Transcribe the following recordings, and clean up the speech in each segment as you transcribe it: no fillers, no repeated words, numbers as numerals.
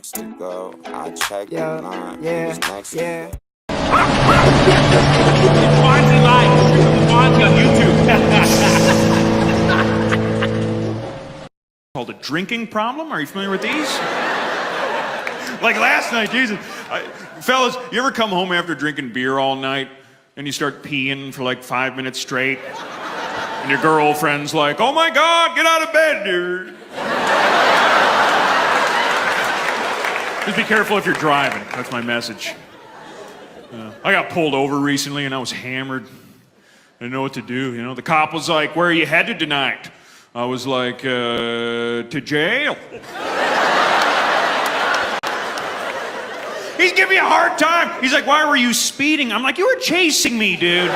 next to go. I checked the line. Who's next to go? Bondzee Live. Trippin With Bondzee on YouTube. Called a drinking problem. Are you familiar with these? Like last night, Jesus. Fellas, you ever come home after drinking beer all night and you start peeing for like 5 minutes straight? And your girlfriend's like, oh my God, get out of bed, dude. Just be careful if you're driving. That's my message. I got pulled over recently and I was hammered. I didn't know what to do, you know. The cop was like, where are you headed tonight? I was like, to jail. He's giving me a hard time. He's like, why were you speeding? I'm like, you were chasing me, dude.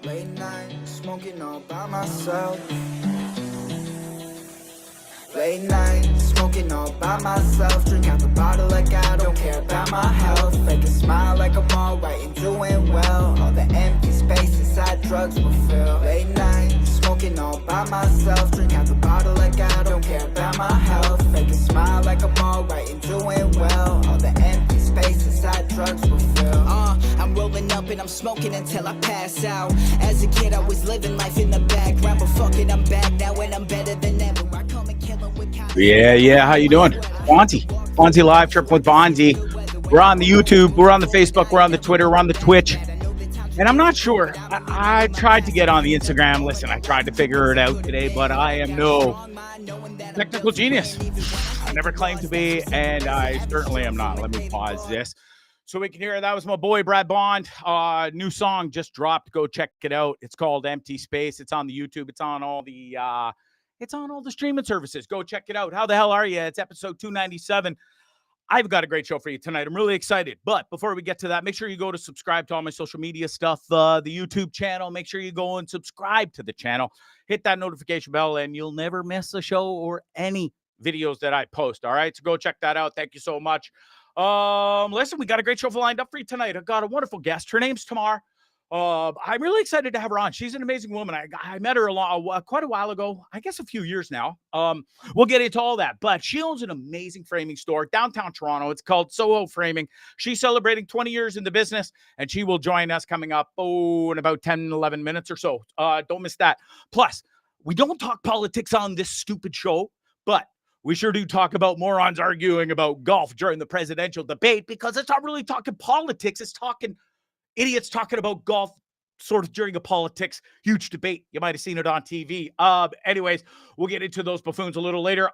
Late night, smoking all by myself. Late night, smoking all by myself. Drink out the bottle like I don't care about my health. Fake a smile like I'm alright and doing well. All the empty space inside drugs will fill. Late night, smoking all by myself. Drink out the bottle like I don't care about my health. Fake a smile like I'm alright and doing well. All the empty space inside drugs will fill. I'm rolling up and I'm smoking until I pass out. As a kid I was living life in the background, but fuck it, I'm back now and I'm better than ever. I come and kill 'em with Yeah, how you doing? Bondzee Live, Trippin With Bondzee. We're on the YouTube, we're on the Facebook, we're on the Twitter, we're on the Twitch. And I'm not sure. I tried to get on the Instagram. Listen, I tried to figure it out today, but I am no technical genius. I never claimed to be, and I certainly am not. Let me pause this so we can hear. That was my boy Brad Bond. New song just dropped. Go check it out. It's called Empty Space. It's on the YouTube. It's on all the streaming services. Go check it out. How the hell are you? It's episode 297. I've got a great show for you tonight. I'm really excited. But before we get to that, make sure you go to subscribe to all my social media stuff, the YouTube channel. Make sure you go and subscribe to the channel. Hit that notification bell, and you'll never miss a show or any videos that I post. All right, so go check that out. Thank you so much. Listen, we got a great show lined up for you tonight. I've got a wonderful guest. Her name's Tamar. I'm really excited to have her on. She's an amazing woman. I met her quite a while ago, I guess a few years now. We'll get into all that, but she owns an amazing framing store downtown Toronto. It's called Soho Framing. She's celebrating 20 years in the business, and she will join us coming up in about 10, 11 minutes or so. Don't miss that. Plus, we don't talk politics on this stupid show, but we sure do talk about morons arguing about golf during the presidential debate, because it's not really talking politics. It's talking idiots talking about golf sort of during a politics huge debate. You might have seen it on TV. Anyways, we'll get into those buffoons a little later.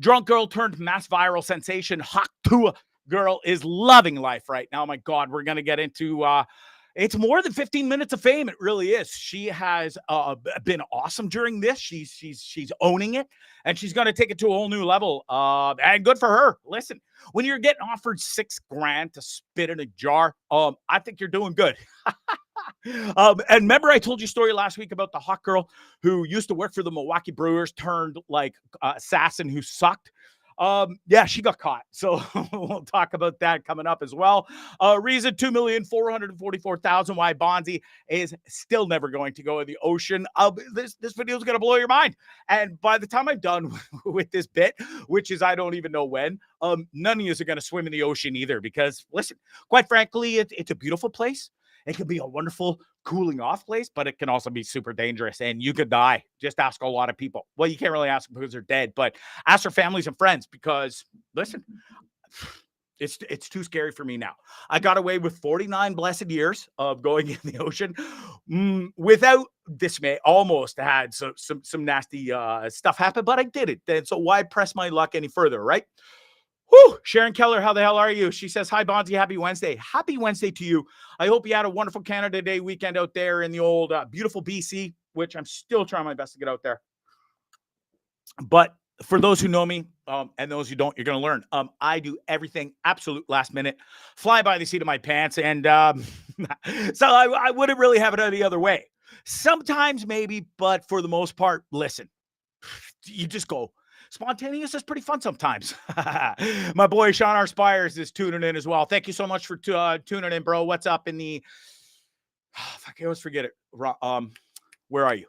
Drunk girl turned mass viral sensation Hawk Tuah girl is loving life right now. My God, we're going to get into it's more than 15 minutes of fame. It really is. She has been awesome during this. She's owning it, and she's going to take it to a whole new level. And good for her. Listen, when you're getting offered $6,000 to spit in a jar, I think you're doing good. And remember, I told you a story last week about the hot girl who used to work for the Milwaukee Brewers, turned like assassin who sucked. Yeah, she got caught. So we'll talk about that coming up as well. Reason 2,444,000 why Bondzee is still never going to go in the ocean. This video is going to blow your mind. And by the time I'm done with this bit, which is I don't even know when, none of you are going to swim in the ocean either, because listen, quite frankly, it's a beautiful place. It can be a wonderful cooling off place, but it can also be super dangerous and you could die. Just ask a lot of people. Well, you can't really ask them because they're dead, but ask their families and friends, because listen, it's too scary for me now. I got away with 49 blessed years of going in the ocean without dismay. Almost had some nasty stuff happen, but I did it. And so why press my luck any further, right? Whew. Sharon Keller, how the hell are you? She says, hi, Bondzee. Happy Wednesday. Happy Wednesday to you. I hope you had a wonderful Canada Day weekend out there in the old beautiful BC, which I'm still trying my best to get out there. But for those who know me and those who don't, you're going to learn. I do everything absolute last minute, fly by the seat of my pants. And so I wouldn't really have it any other way. Sometimes maybe, but for the most part, listen, you just go. Spontaneous is pretty fun sometimes. My boy Sean R. Spires is tuning in as well. Thank you so much for tuning in, bro. What's up in the... fuck, I always forget it. Where are you?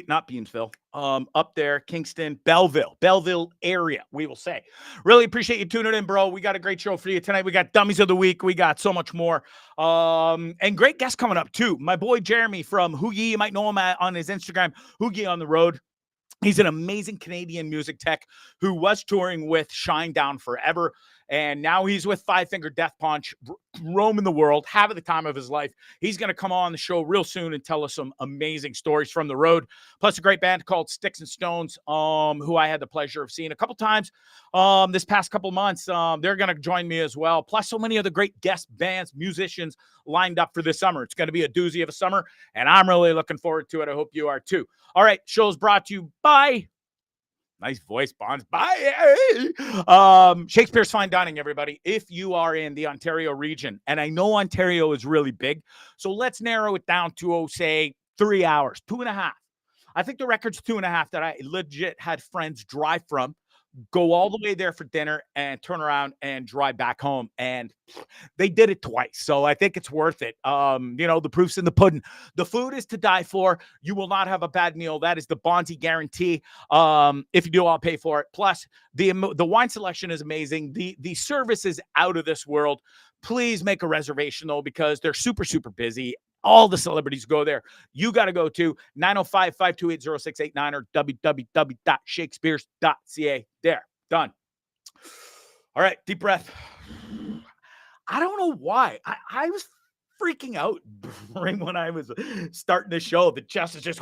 Not Beamsville. Up there, Kingston, Belleville area, we will say. Really appreciate you tuning in, bro. We got a great show for you tonight. We got Dummies of the Week. We got so much more. And great guests coming up, too. My boy Jeremy from Hoogie. You might know him on his Instagram, Hoogie on the Road. He's an amazing Canadian music tech who was touring with Shinedown forever. And now he's with Five Finger Death Punch, roaming the world, having the time of his life. He's going to come on the show real soon and tell us some amazing stories from the road. Plus a great band called Sticks and Stones, who I had the pleasure of seeing a couple times this past couple months. They're going to join me as well. Plus so many other great guest bands, musicians lined up for this summer. It's going to be a doozy of a summer, and I'm really looking forward to it. I hope you are too. All right, show's brought to you by... Nice voice, Bonds. Bye. Shakespeare's Fine Dining, everybody. If you are in the Ontario region, and I know Ontario is really big, so let's narrow it down to, say, 3 hours, 2.5. I think the record's 2.5 that I legit had friends drive from, go all the way there for dinner and turn around and drive back home. And they did it twice. So I think it's worth it. The proof's in the pudding. The food is to die for. You will not have a bad meal. That is the Bondzee guarantee. If you do, I'll pay for it. Plus the wine selection is amazing. The service is out of this world. Please make a reservation though, because they're super, super busy. All the celebrities go there. You got to go to 905-528-0689 or www.shakespeares.ca. There, done. All right, deep breath. I don't know why. I was freaking out during when I was starting the show. The chest is just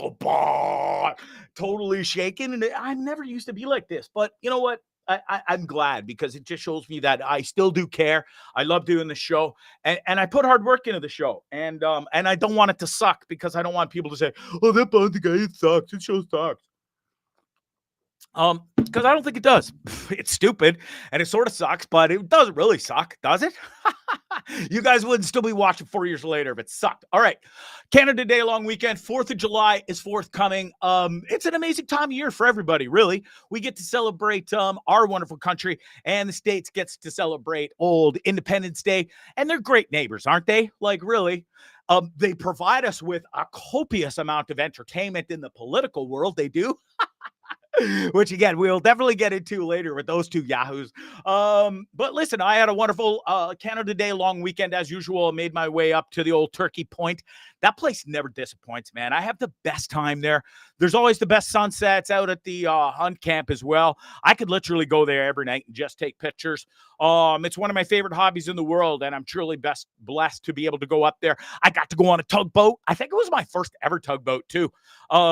totally shaking. And I never used to be like this. But you know what? I'm glad because it just shows me that I still do care. I love doing the show, and I put hard work into the show, and I don't want it to suck because I don't want people to say, "Oh, that Bondzee guy, it sucks. It show sucks." Because I don't think it does. It's stupid and it sort of sucks, but it doesn't really suck, does it? You guys wouldn't still be watching 4 years later if it sucked. All right. Canada Day long weekend. 4th of July is forthcoming. It's an amazing time of year for everybody, really. We get to celebrate our wonderful country, and the States gets to celebrate old Independence Day. And they're great neighbors, aren't they? Like, really? They provide us with a copious amount of entertainment in the political world. They do. Which again, we'll definitely get into later with those two yahoos. But listen, I had a wonderful Canada Day long weekend as usual. Made my way up to the old Turkey Point. That place never disappoints, man. I have the best time there. There's always the best sunsets out at the hunt camp as well. I could literally go there every night and just take pictures. It's one of my favorite hobbies in the world, and I'm truly blessed to be able to go up there. I got to go on a tugboat. I think it was my first ever tugboat too.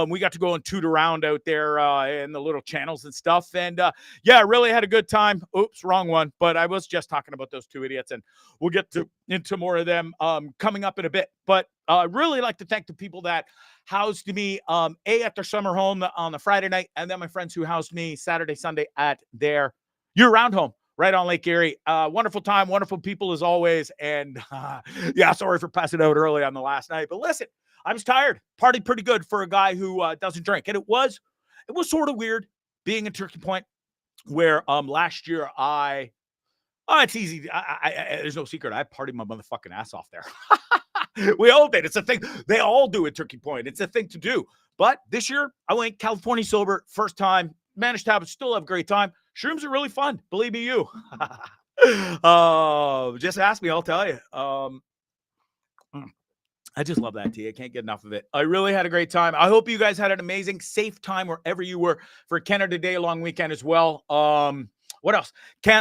We got to go and toot around out there in the little channels and stuff. And yeah, I really had a good time. Oops, wrong one. But I was just talking about those two idiots, and we'll get into more of them coming up in a bit. But I really like to thank the people that housed me at their summer home on the Friday night, and then my friends who housed me Saturday, Sunday at their year-round home right on Lake Erie. Wonderful time, wonderful people as always. And yeah, sorry for passing out early on the last night. But listen, I was tired. Partied pretty good for a guy who doesn't drink. And it was sort of weird being in Turkey Point where last year it's easy. There's no secret. I partied my motherfucking ass off there. We all did. It's a thing. They all do at Turkey Point. It's a thing to do. But this year, I went California sober. First time. Managed to still have a great time. Shrooms are really fun. Believe me, you. Just ask me. I'll tell you. I just love that tea. I can't get enough of it. I really had a great time. I hope you guys had an amazing, safe time wherever you were for Canada Day long weekend as well. What else?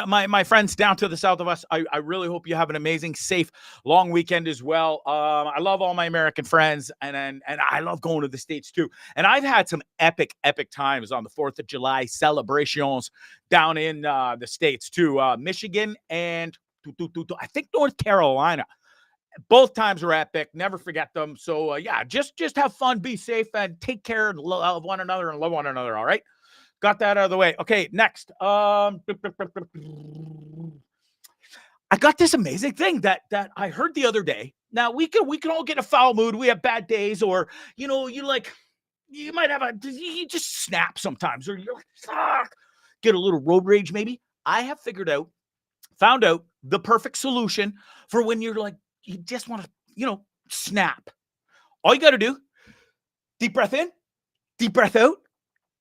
My friends down to the south of us, I really hope you have an amazing, safe, long weekend as well. I love all my American friends, and I love going to the States too. And I've had some epic times on the 4th of July celebrations down in the States too. Michigan and I think North Carolina. Both times were epic. Never forget them. So yeah, just have fun, be safe, and take care of one another and love one another. All right. Got that out of the way. Okay, next. I got this amazing thing that I heard the other day. Now we can all get a foul mood. We have bad days, or you might have you just snap sometimes, or you're like, fuck. get a little road rage maybe, I have found out the perfect solution for when you're like, you just want to, snap. All you got to do, deep breath in, deep breath out,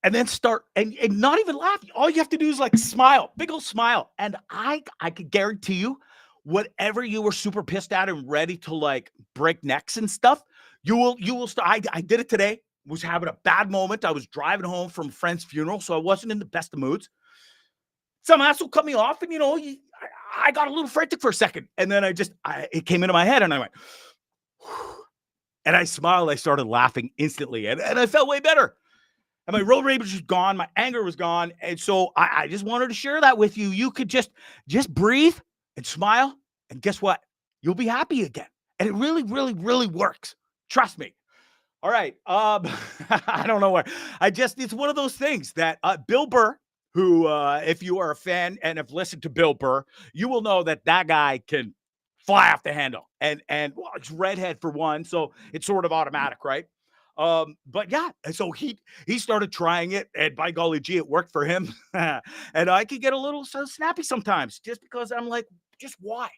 and then start and not even laugh. All you have to do is like smile, big old smile. And I could guarantee you, whatever you were super pissed at and ready to like break necks and stuff, you will start. I did it today, was having a bad moment. I was driving home from a friend's funeral, so I wasn't in the best of moods. Some asshole cut me off, and I got a little frantic for a second. And then it came into my head, and I went, whew. And I smiled. I started laughing instantly, and I felt way better. And my road rage was gone. My anger was gone. And so I just wanted to share that with you. You could just breathe and smile. And guess what? You'll be happy again. And it really, really, really works. Trust me. All right. I don't know where. It's one of those things that Bill Burr, who, if you are a fan and have listened to Bill Burr, you will know that guy can fly off the handle. And well, it's redhead for one. So it's sort of automatic, right? But yeah, and so he started trying it, and by golly gee, it worked for him. And I could get a little so snappy sometimes just because I'm like, just why?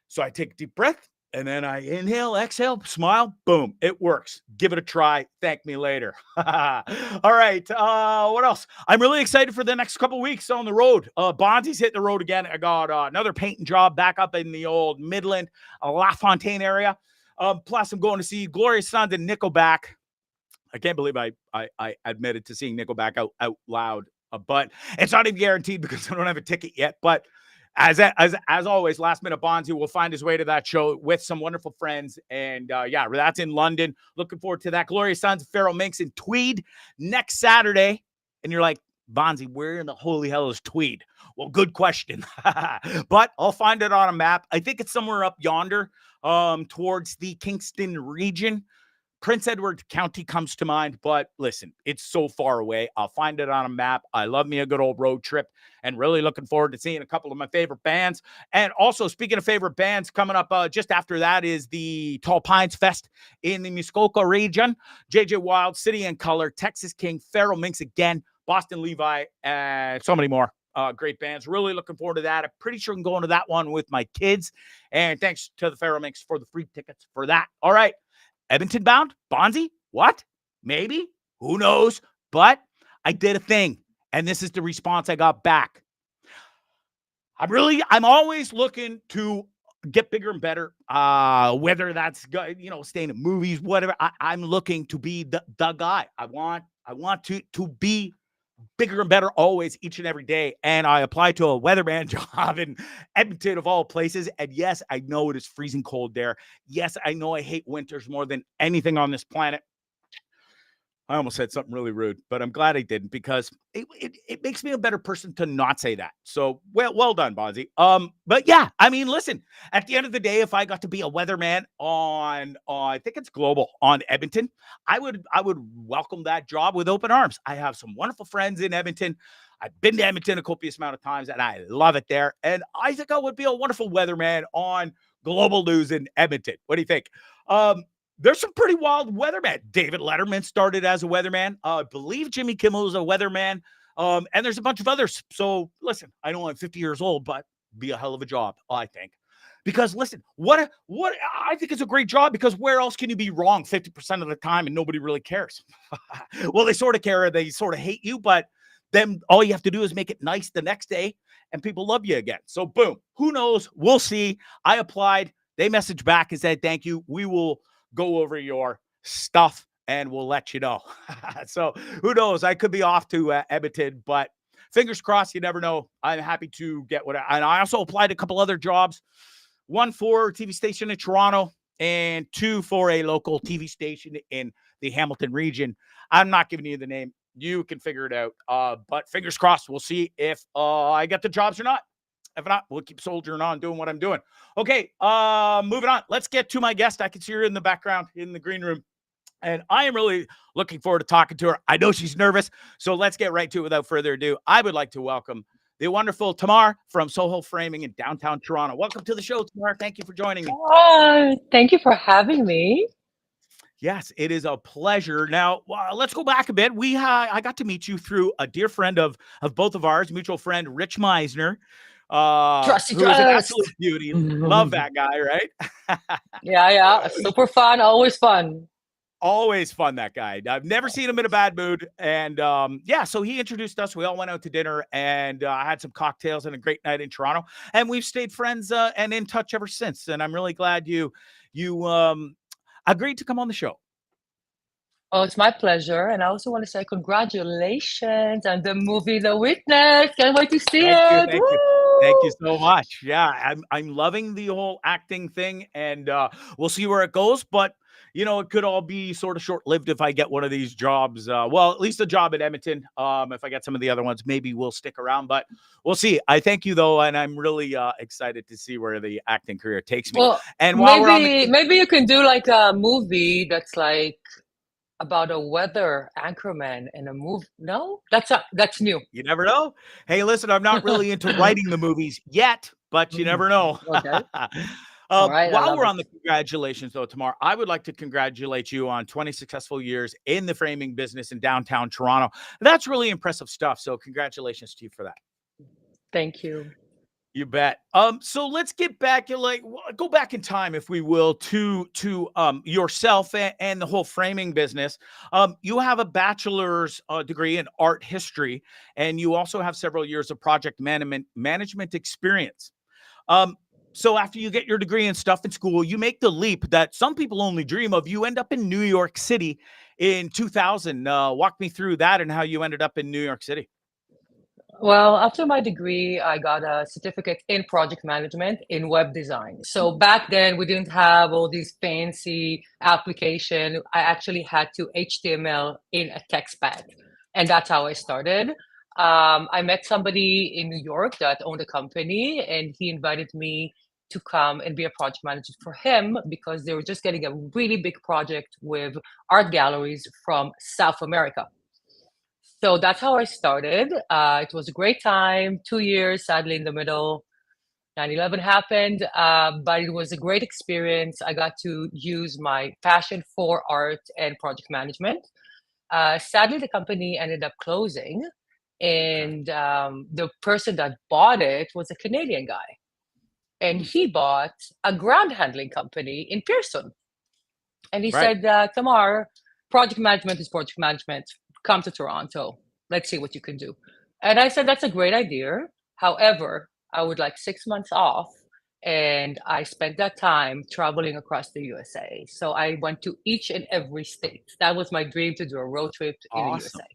So I take a deep breath, and then I inhale, exhale, smile, boom, it works. Give it a try. Thank me later. All right. What else? I'm really excited for the next couple of weeks on the road. Bondzee's hitting the road again. I got another painting job back up in the old Midland, LaFontaine area. Plus, I'm going to see Glorious Sons and Nickelback. I can't believe I admitted to seeing Nickelback out loud, but it's not even guaranteed because I don't have a ticket yet. But as always, Last Minute Bondzee will find his way to that show with some wonderful friends. And yeah, that's in London. Looking forward to that. Glorious Sons, Feral Minx in Tweed next Saturday. And you're like, Bondzee, where in the holy hell is Tweed? Well, good question. But I'll find it on a map. I think it's somewhere up yonder, towards the Kingston region. Prince Edward County comes to mind, but listen, it's so far away. I'll find it on a map. I love me a good old road trip, and really looking forward to seeing a couple of my favorite bands. And also, speaking of favorite bands, coming up just after that is the Tall Pines Fest in the Muskoka region. JJ Wild, City and Color, Texas King, Feral Minx again, Boston Levi, and so many more. Great bands. Really looking forward to that. I'm pretty sure I'm going to that one with my kids. And thanks to the Feral Minx for the free tickets for that. All right. Edmonton bound? Bondzee? What? Maybe? Who knows? But I did a thing. And this is the response I got back. I'm always looking to get bigger and better. Whether that's, staying in movies, whatever. I'm looking to be the guy. I want to be bigger and better always, each and every day. And I applied to a weatherman job in Edmonton of all places. And yes, I know it is freezing cold there. Yes, I know I hate winters more than anything on this planet. I almost said something really rude, but I'm glad I didn't, because it makes me a better person to not say that. So well done, Bondzee. But yeah, I mean, listen, at the end of the day, if I got to be a weatherman on I think it's Global on Edmonton, I would welcome that job with open arms. I have some wonderful friends in Edmonton. I've been to Edmonton a copious amount of times, and I love it there. And I think I would be a wonderful weatherman on Global News in Edmonton. What do you think? There's some pretty wild weathermen. David Letterman started as a weatherman. I believe Jimmy Kimmel is a weatherman. And there's a bunch of others. So listen, I know I'm 50 years old, but be a hell of a job, I think. Because listen, what I think it's a great job, because where else can you be wrong 50% of the time and nobody really cares? Well, they sort of care. They sort of hate you, but then all you have to do is make it nice the next day and people love you again. So boom, who knows? We'll see. I applied. They messaged back and said, thank you. We will go over your stuff and we'll let you know. So who knows? I could be off to Edmonton, but fingers crossed. You never know. I'm happy to get what and I also applied a couple other jobs. One for a TV station in Toronto and two for a local TV station in the Hamilton region. I'm not giving you the name. You can figure it out. But fingers crossed. We'll see if I get the jobs or not. If not, we'll keep soldiering on, doing what I'm doing. Okay, moving on. Let's get to my guest. I can see her in the background in the green room, and I am really looking forward to talking to her. I know she's nervous, so let's get right to it without further ado. I would like to welcome the wonderful Tamar from Soho Framing in downtown Toronto. Welcome to the show, Tamar. Thank you for joining me. Thank you for having me. Yes, it is a pleasure. Now, let's go back a bit. I got to meet you through a dear friend of both of ours, mutual friend Rich Meisner, Trusty who is an trust. absolute beauty. Love that guy, right? Yeah, yeah. Super fun, always fun. Always fun, that guy. I've never seen him in a bad mood. And yeah, so he introduced us. We all went out to dinner, and I had some cocktails and a great night in Toronto. And we've stayed friends and in touch ever since. And I'm really glad you agreed to come on the show. Oh, it's my pleasure. And I also want to say congratulations on the movie The Witness. Can't wait to see it. Thank you. Thank you Woo! so much. Yeah, I'm loving the whole acting thing, and we'll see where it goes. But you know, it could all be sort of short-lived if I get one of these jobs. Well, at least a job at Edmonton. If I get some of the other ones, maybe we'll stick around. But we'll see. I thank you though, and I'm really excited to see where the acting career takes me. Well, And while we're on maybe you can do like a movie that's like about a weather anchorman in a movie. No, that's new. you never know. Hey, listen, I'm not really into writing the movies yet, but you never know. Okay. All right. While we're on the congratulations, though, Tamar, I would like to congratulate you on 20 successful years in the framing business in downtown Toronto. That's really impressive stuff. So congratulations to you for that. Thank you. You bet. So let's get back, go back in time, if we will, to yourself and the whole framing business. You have a bachelor's degree in art history, and you also have several years of project management experience. So after you get your degree and stuff in school, you make the leap that some people only dream of. You end up in New York City in 2000. Walk me through that and how you ended up in New York City. Well, after my degree, I got a certificate in project management in web design. So back then, we didn't have all these fancy application. I actually had to HTML in a text pad, and that's how I started. I met somebody in New York that owned a company, and he invited me to come and be a project manager for him because they were just getting a really big project with art galleries from South America. So that's how I started. It was a great time, 2 years, sadly, in the middle. 9/11 happened, but it was a great experience. I got to use my passion for art and project management. Sadly, the company ended up closing, and the person that bought it was a Canadian guy. And he bought a ground handling company in Pearson. And he Right. said, Tamar, project management is project management. Come to Toronto. Let's see what you can do. And I said, that's a great idea. However, I would like 6 months off. And I spent that time traveling across the USA. So I went to each and every state. That was my dream, to do a road trip in the Awesome. USA.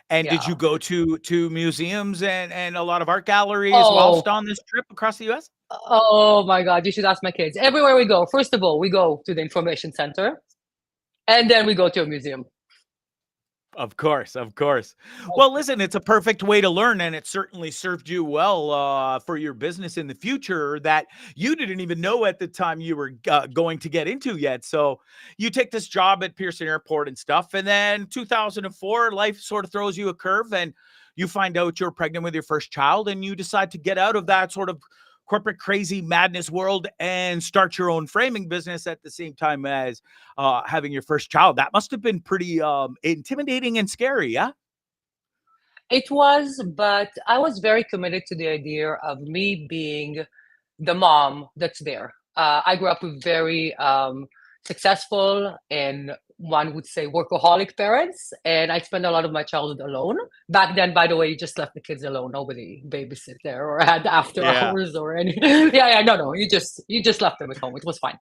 And did Yeah. you go to museums and a lot of art galleries Oh, whilst on this trip across the U.S.? oh my God. You should ask my kids. Everywhere we go, first of all, we go to the information center and then we go to a museum. Of course, of course. Well, listen, it's a perfect way to learn, and it certainly served you well for your business in the future that you didn't even know at the time you were going to get into yet. So you take this job at Pearson Airport and stuff, and then 2004, life sort of throws you a curve, and you find out you're pregnant with your first child, and you decide to get out of that sort of corporate crazy madness world and start your own framing business at the same time as having your first child. That must have been pretty intimidating and scary. Yeah. It was, but I was very committed to the idea of me being the mom that's there. I grew up with very successful and one would say workaholic parents, and I spent a lot of my childhood alone. Back then, by the way, you just left the kids alone. Nobody babysit there or had after Yeah. hours or any. Yeah, no. You just left them at home. It was fine.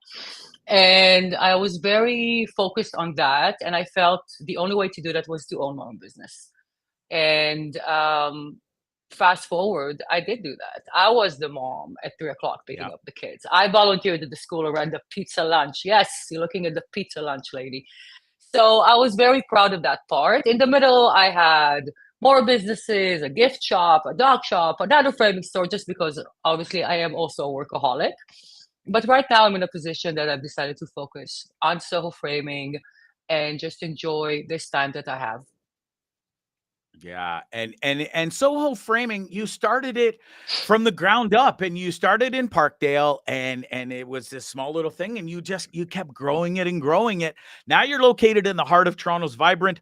And I was very focused on that, and I felt the only way to do that was to own my own business. And fast forward, I did do that. I was the mom at 3 o'clock picking Yeah. up the kids. I volunteered at the school around the pizza lunch. Yes, you're looking at the pizza lunch lady. So I was very proud of that part. In the middle, I had more businesses, a gift shop, a dog shop, another framing store, just because obviously I am also a workaholic. But right now I'm in a position that I've decided to focus on Soho Framing and just enjoy this time that I have. Yeah, and Soho Framing, you started it from the ground up, and you started in Parkdale, and it was this small little thing, and you kept growing it and growing it. Now you're located in the heart of Toronto's vibrant.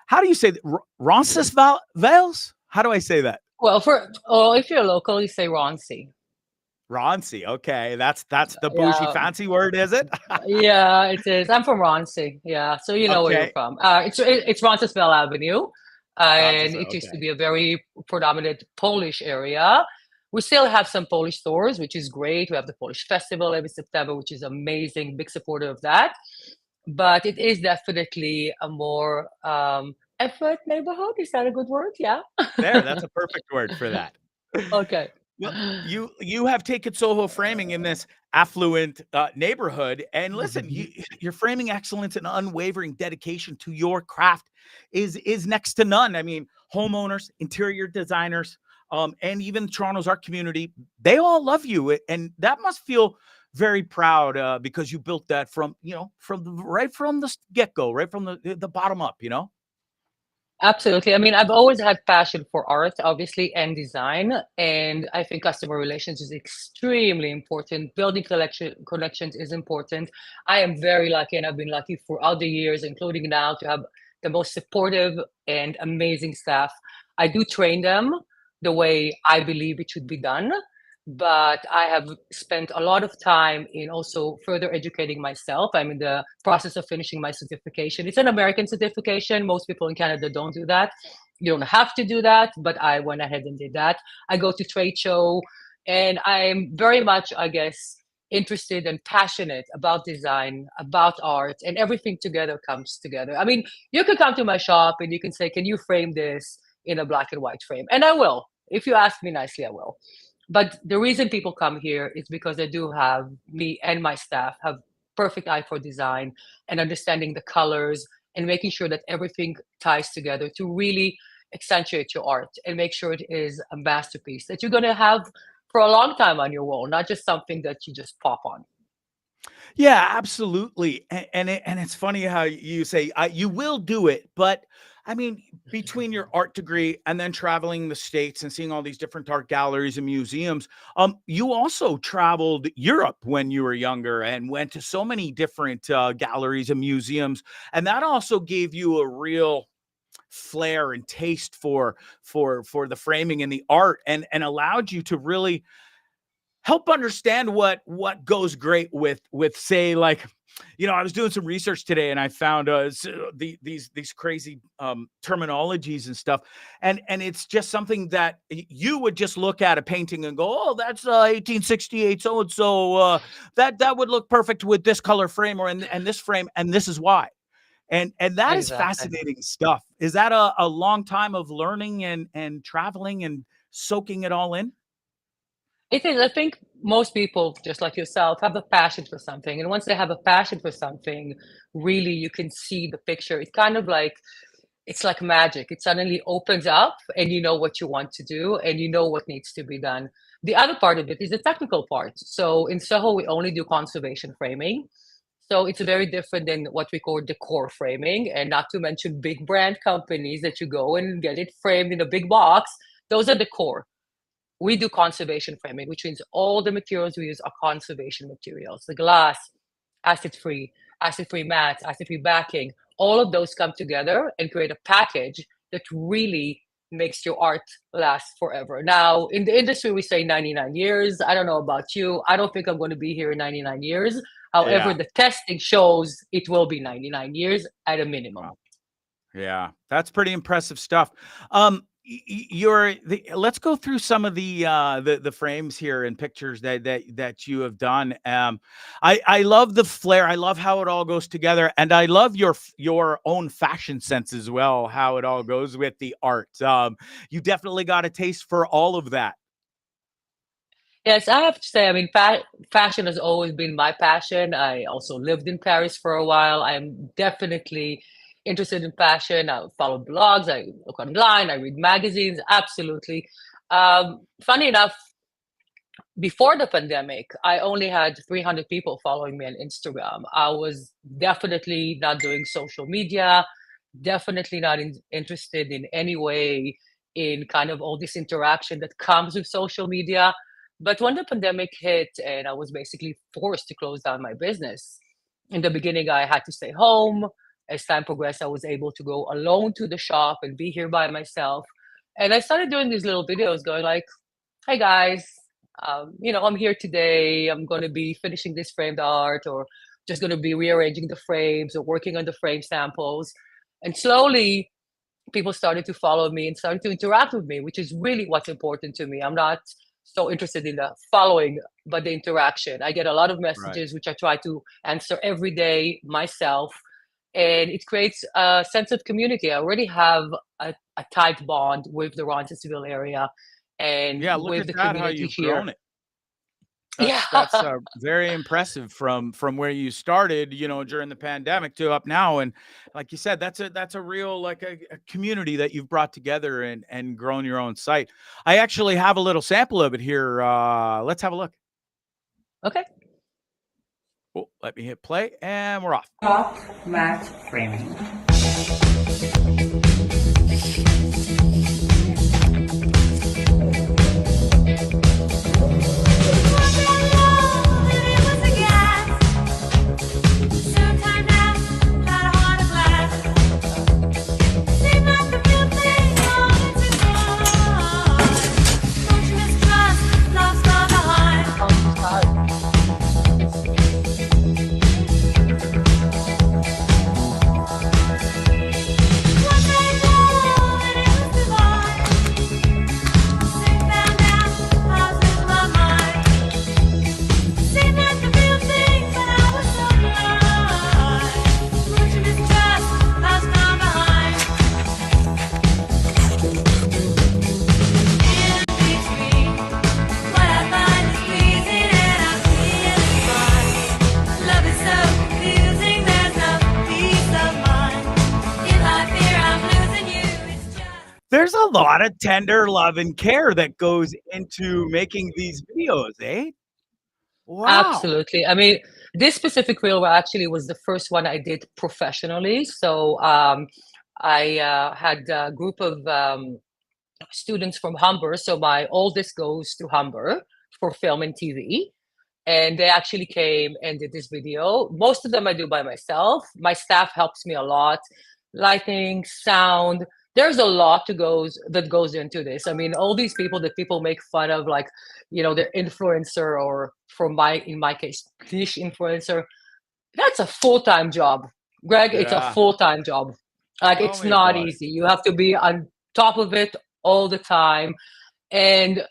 How do you say that? Roncesvalles? How do I say that? Well, if you're local, you say Roncy. Roncy. Okay, that's the bougie Yeah, fancy word, is it? yeah, it is. I'm from Roncy. Yeah, so you know where you're Okay, from. It's Roncesvalles Avenue, and Roncesvalles. it used to Okay. be a very predominant Polish area. We still have some Polish stores, which is great. We have the Polish Festival every September, which is amazing. Big supporter of that. But it is definitely a more effort neighborhood. Is that a good word? Yeah. There, that's a perfect word for that. Okay. Well, you have taken Soho Framing in this affluent neighborhood, and listen, your framing excellence and unwavering dedication to your craft is next to none. I mean, homeowners, interior designers, and even Toronto's art community, they all love you, and that must feel very proud because you built that from right from the get go, right from the bottom up. Absolutely. I mean, I've always had passion for art, obviously, and design. And I think customer relations is extremely important. Building connections is important. I am very lucky, and I've been lucky throughout the years, including now, to have the most supportive and amazing staff. I do train them the way I believe it should be done. But I have spent a lot of time in also further educating myself. I'm in the process of finishing my certification. It's an American certification. Most people in Canada don't do that. You don't have to do that, but I went ahead and did that. I go to trade show, and I'm very much, I guess, interested and passionate about design, about art, and everything together comes together. I mean, you could come to my shop and you can say, "Can you frame this in a black and white frame?" And I will. If you ask me nicely, I will. But the reason people come here is because they do have me and my staff have perfect eye for design and understanding the colors and making sure that everything ties together to really accentuate your art and make sure it is a masterpiece that you're going to have for a long time on your wall, not just something that you just pop on. Yeah, absolutely. And it's funny how you say you will do it, but I mean, between your art degree and then traveling the states and seeing all these different art galleries and museums, you also traveled Europe when you were younger and went to so many different galleries and museums, and that also gave you a real flair and taste for the framing and the art, and allowed you to really help understand what goes great with say, like, I was doing some research today and I found these crazy terminologies and stuff, and it's just something that you would just look at a painting and go, oh, that's 1868 so and so, that would look perfect with this color frame or and this frame, and this is why. And that is Exactly. fascinating stuff. Is that a long time of learning and traveling and soaking it all in? It is. I think most people, just like yourself, have a passion for something. And once they have a passion for something, really you can see the picture. It's like magic. It suddenly opens up and you know what you want to do and you know what needs to be done. The other part of it is the technical part. So in Soho, we only do conservation framing. So it's very different than what we call decor framing, and not to mention big brand companies that you go and get it framed in a big box. Those are decor. We do conservation framing, which means all the materials we use are conservation materials. The glass, acid-free, acid-free mats, acid-free backing, all of those come together and create a package that really makes your art last forever. Now, in the industry, we say 99 years. I don't know about you. I don't think I'm going to be here in 99 years. However, Yeah. the testing shows it will be 99 years at a minimum. Wow. Yeah, that's pretty impressive stuff. Let's go through some of the frames here and pictures that you have done. I love the flair. I love how it all goes together, and I love your own fashion sense as well. How it all goes with the art. You definitely got a taste for all of that. Yes, I have to say, I mean, fashion has always been my passion. I also lived in Paris for a while. I'm definitely interested in fashion. I follow blogs, I look online, I read magazines, absolutely. Funny enough, before the pandemic, I only had 300 people following me on Instagram. I was definitely not doing social media. definitely not interested in any way in kind of all this interaction that comes with social media. But when the pandemic hit and I was basically forced to close down my business, in the beginning, I had to stay home. As time progressed, I was able to go alone to the shop and be here by myself. And I started doing these little videos going like, "Hey guys, I'm here today. I'm going to be finishing this framed art or just going to be rearranging the frames or working on the frame samples." And slowly people started to follow me and started to interact with me, which is really what's important to me. I'm not so interested in the following, but the interaction. I get a lot of Right. messages, which I try to answer every day myself. And it creates a sense of community. I already have a tight bond with the Roncesvalles area and Yeah, look with at the that, how community you've here. grown it. Yeah. That's very impressive from where you started, during the pandemic to up now. And like you said, that's a real like a community that you've brought together and grown your own site. I actually have a little sample of it here. Let's have a look. Okay. Oh, let me hit play and we're off. Hawk Matte Framing. There's a lot of tender love and care that goes into making these videos, eh? Wow. Absolutely. I mean, this specific reel actually was the first one I did professionally. So I had a group of students from Humber. So my oldest goes to Humber for film and TV. And they actually came and did this video. Most of them I do by myself. My staff helps me a lot. Lighting, sound. There's a lot that goes into this. I mean, all these people that people make fun of, like, they're influencer or in my case, niche influencer. That's a full-time job. Greg, it's a Yeah. full-time job. Like, Tell it's me not about it. easy. You have to be on top of it all the time. And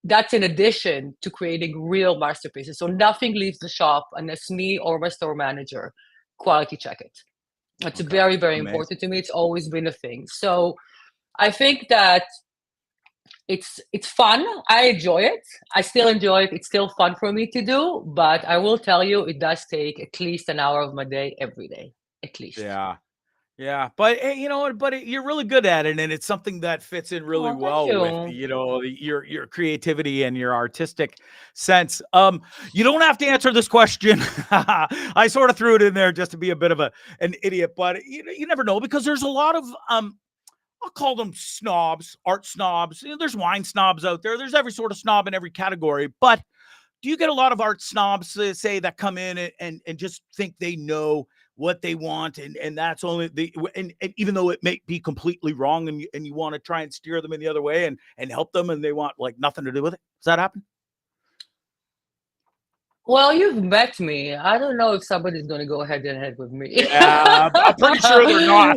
that's in addition to creating real masterpieces. So nothing leaves the shop unless me or my store manager quality check it. It's Okay. very, very Amazing. important to me. It's always been a thing. So I think that it's fun. I enjoy it. I still enjoy it. It's still fun for me to do. But I will tell you, it does take at least an hour of my day every day, at least. Yeah. Yeah, but hey, you know what? But you're really good at it, and it's something that fits in really Oh, thank well with you. your creativity and your artistic sense. You don't have to answer this question. I sort of threw it in there just to be a bit of an idiot, but you never know, because there's a lot of I'll call them snobs, art snobs. There's wine snobs out there. There's every sort of snob in every category. But do you get a lot of art snobs, say, that come in and just think they know what they want, and that's only and even though it may be completely wrong, and you want to try and steer them in the other way and help them, and they want like nothing to do with it? Does that happen? Well, you've met me. I don't know if somebody's going to go head and head with me. Yeah, I'm pretty sure they're not.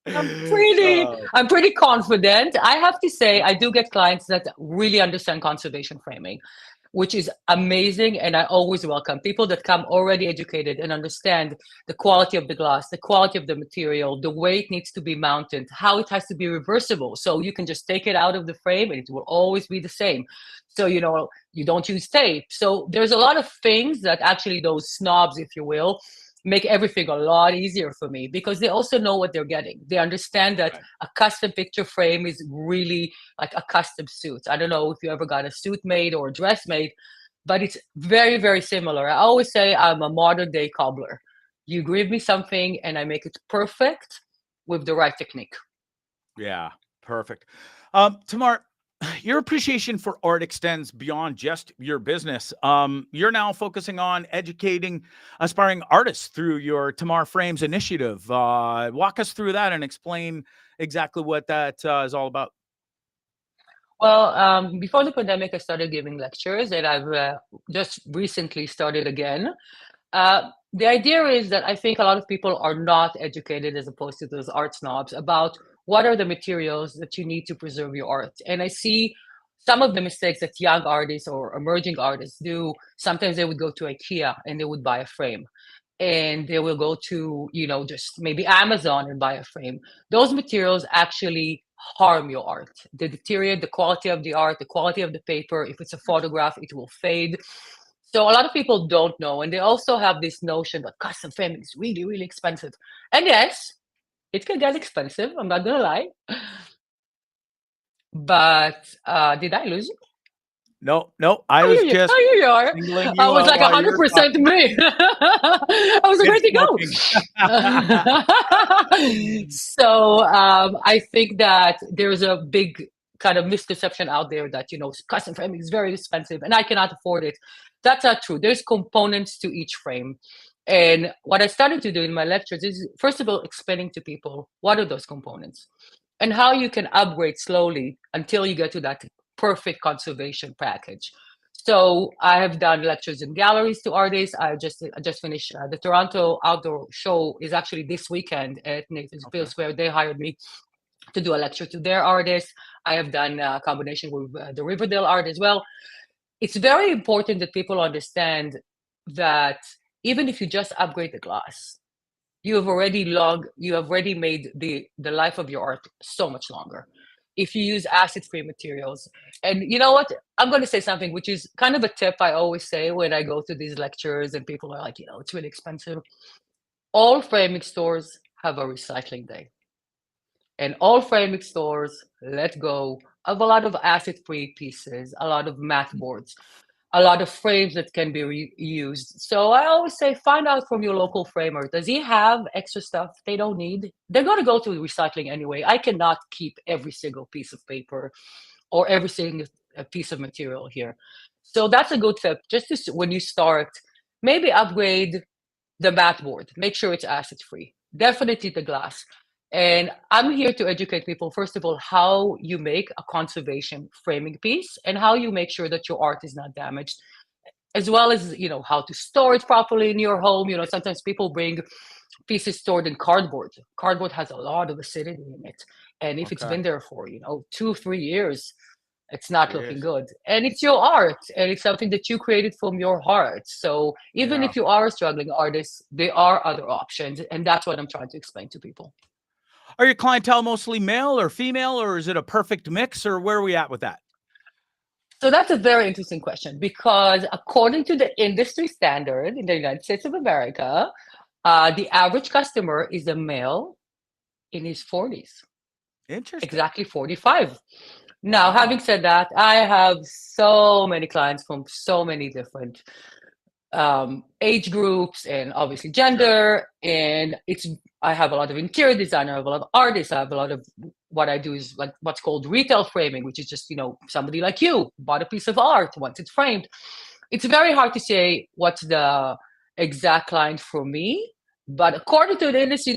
I'm pretty confident. I have to say, I do get clients that really understand conservation framing, which is amazing. And I always welcome people that come already educated and understand the quality of the glass, the quality of the material, the way it needs to be mounted, how it has to be reversible. So you can just take it out of the frame and it will always be the same. So, you don't use tape. So there's a lot of things that actually those snobs, if you will, make everything a lot easier for me, because they also know what they're getting. They understand that Right. a custom picture frame is really like a custom suit. I don't know if you ever got a suit made or a dress made, but it's very, very similar. I always say I'm a modern day cobbler. You give me something and I make it perfect with the right technique. Yeah, perfect. Tamar, your appreciation for art extends beyond just your business. You're now focusing on educating aspiring artists through your Tamar Frames initiative. Walk us through that and explain exactly what that is all about. Well, before the pandemic, I started giving lectures, and I've just recently started again. The idea is that I think a lot of people are not educated, as opposed to those art snobs, about what are the materials that you need to preserve your art. And I see some of the mistakes that young artists or emerging artists do. Sometimes they would go to IKEA and they would buy a frame. And they will go to, just maybe Amazon and buy a frame. Those materials actually harm your art. They deteriorate the quality of the art, the quality of the paper. If it's a photograph, it will fade. So a lot of people don't know, and they also have this notion that custom framing is really, really expensive. And yes, it can get expensive. I'm not gonna lie. But did I lose you? No, I was just Here you are. singling I you was out like while you were 100% talking. me. I was Good ready to smoking. go. So I think that there's a big kind of misconception out there that custom framing is very expensive and I cannot afford it. That's not true. There's components to each frame. And what I started to do in my lectures is, first of all, explaining to people what are those components and how you can upgrade slowly until you get to that perfect conservation package. So I have done lectures in galleries to artists. I just finished the Toronto Outdoor Show is actually this weekend at Nathan's Bills, where they hired me to do a lecture to their artists. I have done a combination with the Riverdale art as well. It's very important that people understand that even if you just upgrade the glass, you have already made the life of your art so much longer if you use acid-free materials. And you know what, I'm going to say something which is kind of a tip I always say when I go to these lectures and people are like, it's really expensive. All framing stores have a recycling day, and all framing stores let go of a lot of acid-free pieces, a lot of matte boards, a lot of frames that can be reused. So I always say, find out from your local framer. Does he have extra stuff they don't need? They're going to go to recycling anyway. I cannot keep every single piece of paper or every single piece of material here. So that's a good tip. When you start, maybe upgrade the matte board. Make sure it's acid free. Definitely the glass. And I'm here to educate people, first of all, how you make a conservation framing piece and how you make sure that your art is not damaged, as well as, how to store it properly in your home. Sometimes people bring pieces stored in cardboard. Cardboard has a lot of acidity in it. And if it's Okay. been there for, 2-3 years, it's not looking Yes. good. And it's your art, and it's something that you created from your heart. So even Yeah. if you are a struggling artist, there are other options. And that's what I'm trying to explain to people. Are your clientele mostly male or female, or is it a perfect mix, or where are we at with that? So that's a very interesting question, because according to the industry standard in the United States of America, the average customer is a male in his 40s, Interesting. exactly 45. Now, Wow. having said that, I have so many clients from so many different age groups and obviously gender. And I have a lot of interior designer, I have a lot of artists, I have a lot of, what I do is like what's called retail framing, which is just, somebody like you bought a piece of art once it's framed. It's very hard to say what's the exact client for me, but according to the industry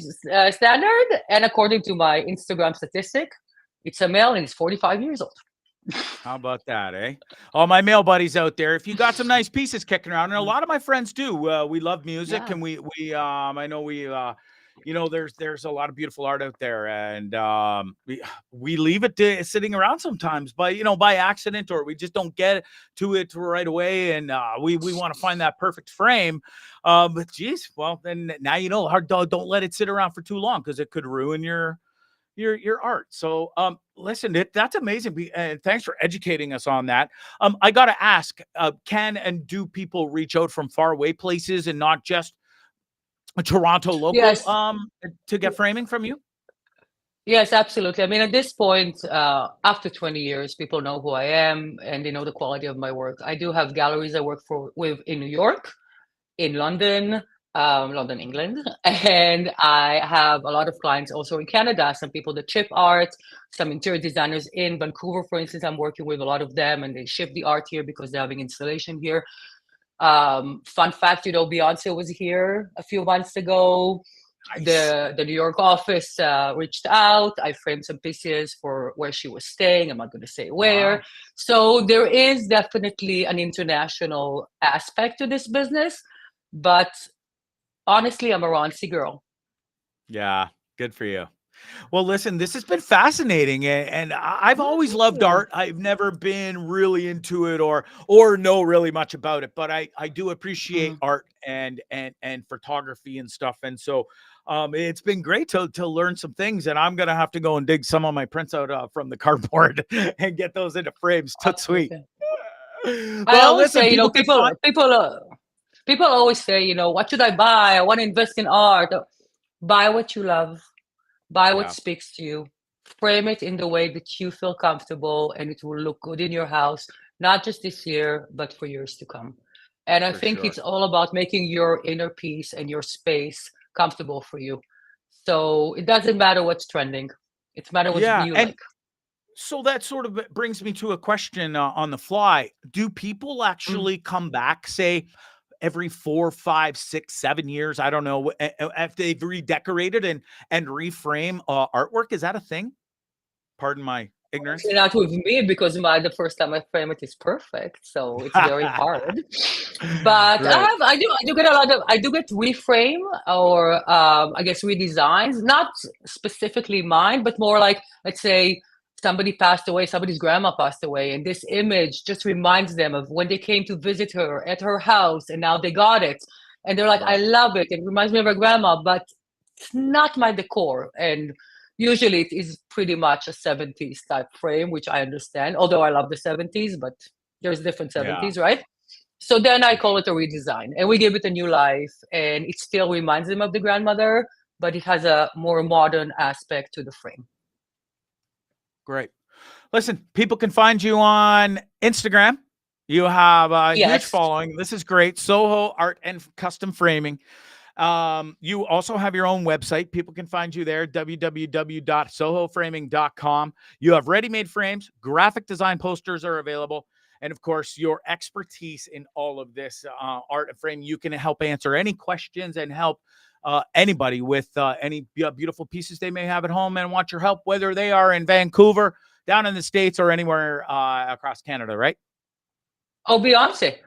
standard and according to my Instagram statistic, it's a male and he's 45 years old. How about that, eh? All my male buddies out there, if you got some nice pieces kicking around, and a lot of my friends do, we love music, Yeah. and I know there's a lot of beautiful art out there, and we leave it sitting around sometimes by accident, or we just don't get to it right away, and we want to find that perfect frame. But geez, well, then now don't let it sit around for too long, because it could ruin your art. So listen, that's amazing, and thanks for educating us on that. I gotta ask, can and do people reach out from far away places and not just a Toronto local Yes. to get framing from you? Yes, absolutely. I mean, at this point, after 20 years, people know who I am and they know the quality of my work. I do have galleries I work with in New York, in London, London, England. And I have a lot of clients also in Canada, some people that ship art, some interior designers in Vancouver, for instance. I'm working with a lot of them and they ship the art here because they're having installation here. Fun fact, Beyonce was here a few months ago. Nice. The New York office reached out. I framed some pieces for where she was staying. I'm not going to say where. Wow. So there is definitely an international aspect to this business, but honestly, I'm a Roncy girl. Yeah, good for you. Well, listen, this has been fascinating, and I've always loved you. art. I've never been really into it or know really much about it, but I do appreciate art and photography and stuff. And so it's been great to learn some things, and I'm gonna have to go and dig some of my prints out from the cardboard and get those into frames. That's sweet. I Well, always listen, say, people people always say, what should I buy? I want to invest in art. Buy what you love. Buy what Yeah. speaks to you. Frame it in the way that you feel comfortable, and it will look good in your house, not just this year, but for years to come. And I For think sure. it's all about making your inner peace and your space comfortable for you. So it doesn't matter what's trending. It's matter what Yeah, you and like. so that sort of brings me to a question on the fly. Do people actually come back, say, every 4, 5, 6, 7 years? I don't know if they've redecorated and reframe artwork. Is that a thing? Pardon my ignorance. Not with me because the first time I frame it is perfect, so it's very hard. But Right. I do get I do get reframe or I guess redesigns, not specifically mine, but more like, let's say somebody passed away, somebody's grandma passed away, and this image just reminds them of when they came to visit her at her house, and now they got it, and they're like, I Right. love it. It reminds me of her grandma, but it's not my decor. And usually it is pretty much a 70s type frame, which I understand, although I love the 70s, but there's different Yeah. 70s, right? So then I For call sure. it a redesign and we give it a new life, and it still reminds them of the grandmother, but it has a more modern aspect to the frame. Great. Listen, people can find you on Instagram. You have a huge Yes. following. This is great. Soho Art and Custom Framing. You also have your own website. People can find you there, www.sohoframing.com. You have ready-made frames, graphic design posters are available, and of course, your expertise in all of this art and frame. You can help answer any questions and help anybody with any beautiful pieces they may have at home and want your help, whether they are in Vancouver, down in the States, or anywhere across Canada, right? Oh, Beyonce.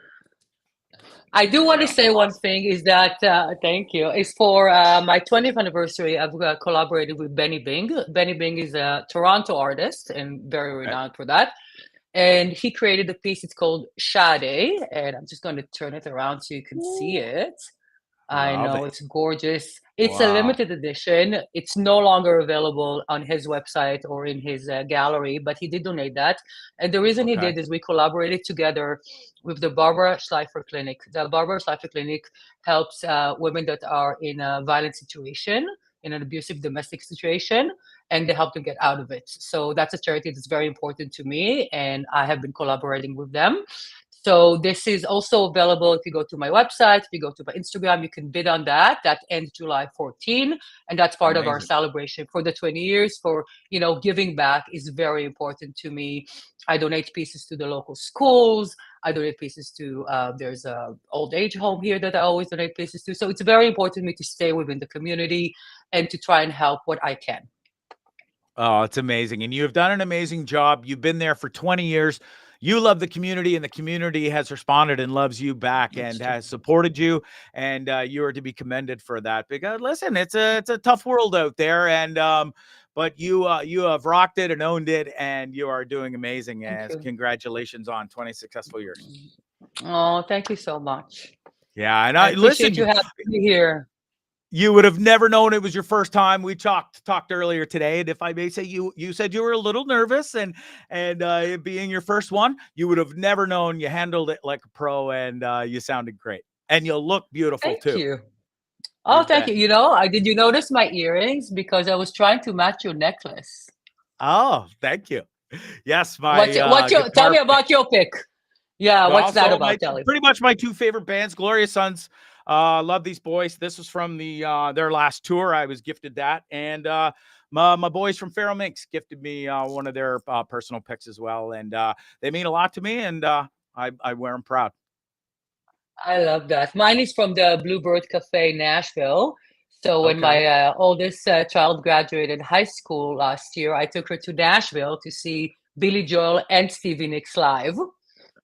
I do want to say one thing is that, thank you, is for my 20th anniversary, I've collaborated with Benny Bing. Benny Bing is a Toronto artist and very renowned for that. And he created a piece, it's called Shade, and I'm just going to turn it around so you can see it. I Love know, it. it's gorgeous. It's a Wow. limited edition. It's no longer available on his website or in his gallery, but he did donate that. And the reason he Okay. did is we collaborated together with the Barbara Schleifer Clinic. The Barbara Schleifer Clinic helps women that are in a violent situation, in an abusive domestic situation, and they help them get out of it. So that's a charity that's very important to me, and I have been collaborating with them. So this is also available if you go to my website, if you go to my Instagram, you can bid on that. That ends July 14, and that's part of our Amazing. celebration for the 20 years. For giving back is very important to me. I donate pieces to the local schools. I donate pieces to there's a old age home here that I always donate pieces to. So it's very important to me to stay within the community and to try and help what I can. Oh, it's amazing. And you have done an amazing job. You've been there for 20 years. You love the community, and the community has responded and loves you back and has supported you. And you are to be commended for that, because listen, it's a tough world out there. And but you have rocked it and owned it, and you are doing amazing. Thank And you. congratulations on 20 successful years. Oh, thank you so much. Yeah, and I I listen. appreciate you having me here. You would have never known it was your first time. We talked earlier today, and if I may say, you said you were a little nervous, and it being your first one, you would have never known. You handled it like a pro, and you sounded great, and you look beautiful Thank too. you. Oh, You thank bet. you. Did you notice my earrings? Because I was trying to match your necklace. Oh, thank you. Yes, my What's your, tell guitar me pick. about your pick. Yeah, Well, what's that so about? Tell me. pretty much my two favorite bands, Glorious Sons, Love these boys. This was from their last tour. I was gifted that. And my boys from Feral Minx gifted me one of their personal picks as well. And they mean a lot to me, and I wear them proud. I love that. Mine is from the Bluebird Cafe, Nashville. So when Okay. my oldest child graduated high school last year, I took her to Nashville to see Billy Joel and Stevie Nicks live.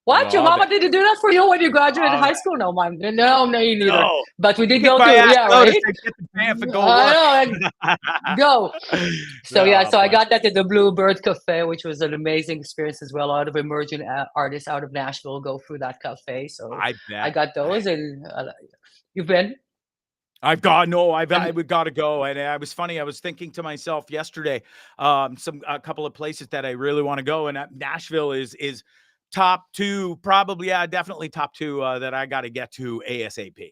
What? Your Love mama it. didn't do that for you when you graduated Love high it. school? No, mom. No, you neither. No. But we did Kick go to, my ass yeah, notice right? and get the pants and go I work. know, and go. So yeah, Oh, so I boy. got that at the Bluebird Cafe, which was an amazing experience as well. A lot of emerging artists out of Nashville go through that cafe. So I I bet. got those, and you've been. I've got I And would got to go, and I was funny. I was thinking to myself yesterday, a couple of places that I really want to go, and Nashville is top two, probably, yeah, definitely top two that I got to get to ASAP.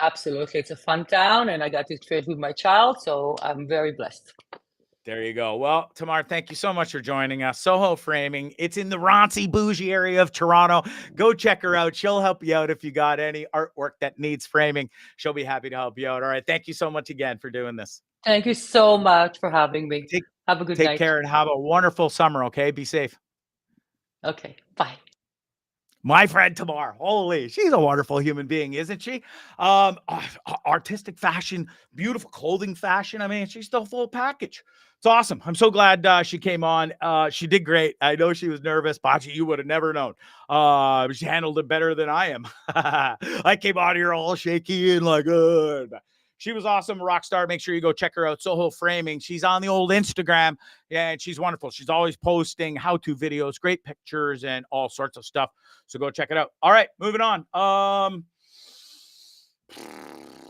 absolutely, it's a fun town, and I got to trade with my child, so I'm very blessed. There you go. Well, Tamar, thank you so much for joining us. Soho Framing. It's in the raunchy, bougie area of Toronto. Go check her out. She'll help you out if you got any artwork that needs framing. She'll be happy to help you out. All right. Thank you so much again for doing this. Thank you so much for having me. Have a good Take night. care and have a wonderful summer, okay? Be safe. Okay, bye. My friend Tamar, holy, she's a wonderful human being, isn't she? Artistic fashion, beautiful clothing fashion. I mean, she's the full package. It's awesome. I'm so glad she came on. She did great. I know she was nervous. Botched, you would have never known. She handled it better than I am. I came out here all shaky and like, she was awesome, rock star. Make sure you go check her out. Soho Framing. She's on the old Instagram. Yeah, and she's wonderful. She's always posting how-to videos, great pictures, and all sorts of stuff. So go check it out. All right, moving on.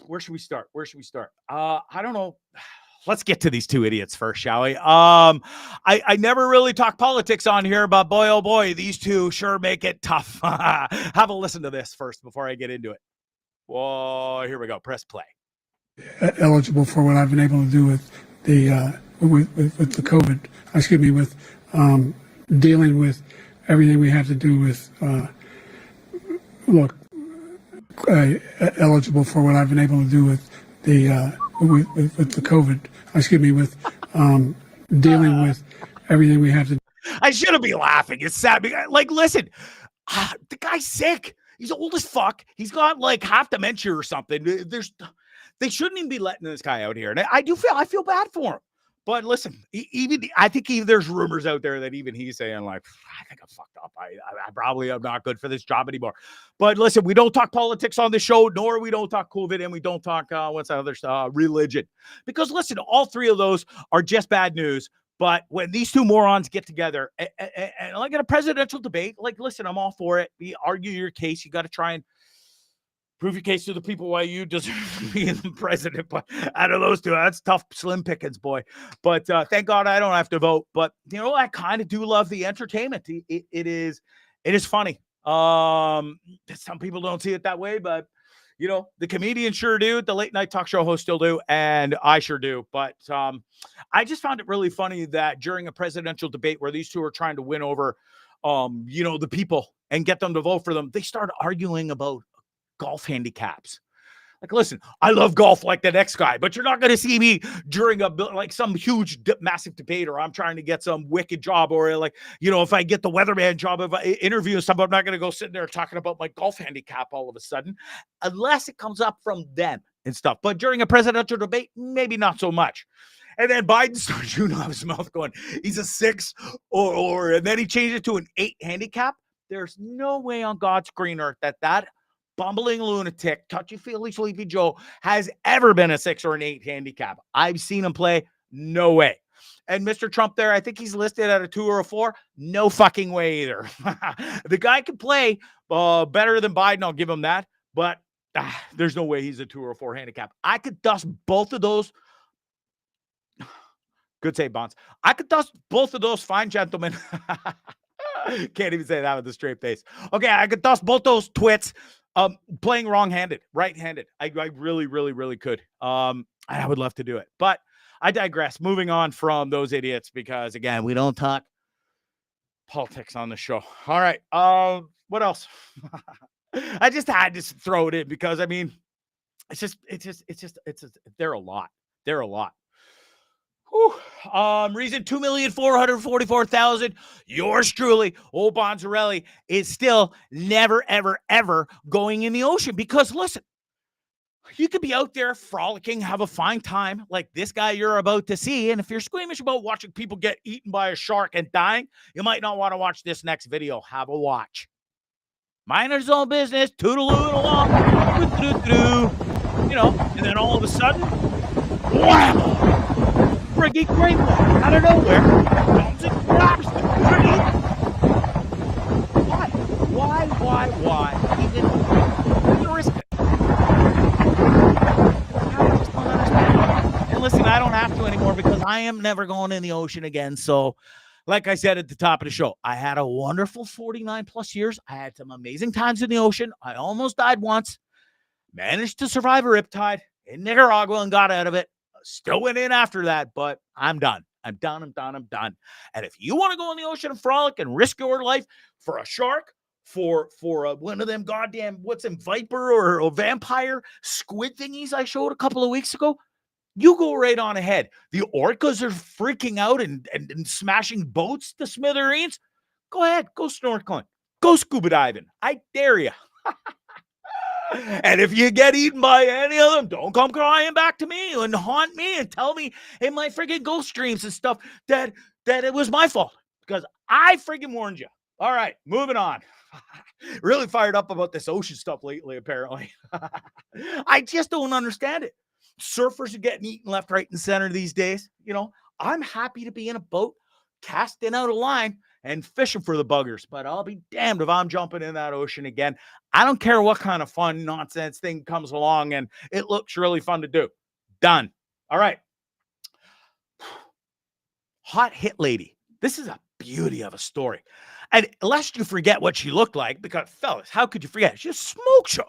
Where should we start? I don't know. Let's get to these two idiots first, shall we? I never really talk politics on here, but boy, oh boy, these two sure make it tough. Have a listen to this first before I get into it. Whoa, here we go. Press play. Eligible for what I've been able to do with the with the COVID. Excuse me, with dealing with everything we have to do with. Eligible for what I've been able to do with the with the COVID. Excuse me, with dealing with everything we have to. I shouldn't be laughing. It's sad. Like, listen, the guy's sick. He's old as fuck. He's got like half dementia or something. They shouldn't even be letting this guy out here. And I feel bad for him. But listen, I think there's rumors out there that even he's saying like, I think I'm fucked up. I probably am not good for this job anymore. But listen, we don't talk politics on the show, nor we don't talk COVID, and we don't talk what's that other stuff, religion. Because listen, all three of those are just bad news. But when these two morons get together and like in a presidential debate, like, listen, I'm all for it. You argue your case. You got to try and prove your case to the people why you deserve to be the president. But out of those two, that's tough, slim pickings, boy. But thank God I don't have to vote. But you know, I kind of do love the entertainment. It is funny. Some people don't see it that way, but you know, the comedians sure do. The late night talk show hosts still do, and I sure do. But I just found it really funny that during a presidential debate where these two are trying to win over, you know, the people and get them to vote for them, they start arguing about golf handicaps. Like, listen, I love golf like the next guy, but you're not going to see me during some huge, massive debate, or I'm trying to get some wicked job, or like, you know, if I get the weatherman job, if I interview somebody, I'm not going to go sitting there talking about my golf handicap all of a sudden, unless it comes up from them and stuff. But during a presidential debate, maybe not so much. And then Biden starts shooting off his mouth going, he's a 6 and then he changed it to an 8 handicap. There's no way on God's green earth that bumbling lunatic, touchy-feely Sleepy Joe has ever been a 6 or an 8 handicap. I've seen him play. No way. And Mr. Trump there, I think he's listed at a 2 or a 4. No fucking way either. The guy can play better than Biden. I'll give him that. But there's no way he's a 2 or a 4 handicap. I could dust both of those. Good save, Bonds. I could dust both of those fine gentlemen. Can't even say that with a straight face. Okay, I could dust both those twits. Playing right-handed. I really, really, really could. I would love to do it, but I digress. Moving on from those idiots, because again, we don't talk politics on the show. All right. What else? I just had to throw it in because I mean, they're a lot. They're a lot. Whew. Reason 2,444,000. Yours truly, old Bonzarelli, is still never, ever, ever going in the ocean because listen, you could be out there frolicking, have a fine time like this guy you're about to see. And if you're squeamish about watching people get eaten by a shark and dying, you might not want to watch this next video. Have a watch. Mind his own business, toodaloo along, you know, and then all of a sudden, wham! Friggin' great one out of nowhere comes and grabs the booty. Why? Even risk it. I just don't understand. And listen, I don't have to anymore because I am never going in the ocean again. So, like I said at the top of the show, I had a wonderful 49 plus years. I had some amazing times in the ocean. I almost died once, managed to survive a riptide in Nicaragua and got out of it. Still went in after that, but I'm done. I'm done. And if you want to go in the ocean and frolic and risk your life for a shark, for one of them goddamn, viper or a vampire squid thingies I showed a couple of weeks ago, you go right on ahead. The orcas are freaking out and smashing boats to smithereens. Go ahead. Go snorkeling. Go scuba diving. I dare you. And if you get eaten by any of them, don't come crying back to me and haunt me and tell me in my freaking ghost dreams and stuff that it was my fault because I freaking warned you. All right, moving on. Really fired up about this ocean stuff lately, apparently. I just don't understand it. Surfers are getting eaten left, right, and center these days. You know, I'm happy to be in a boat, casting out a line and fishing for the buggers, but I'll be damned if I'm jumping in that ocean again. I don't care what kind of fun nonsense thing comes along and it looks really fun to do. Done. All right. Hot hit lady. This is a beauty of a story. And lest you forget what she looked like, because fellas, how could you forget? She's a smoke show.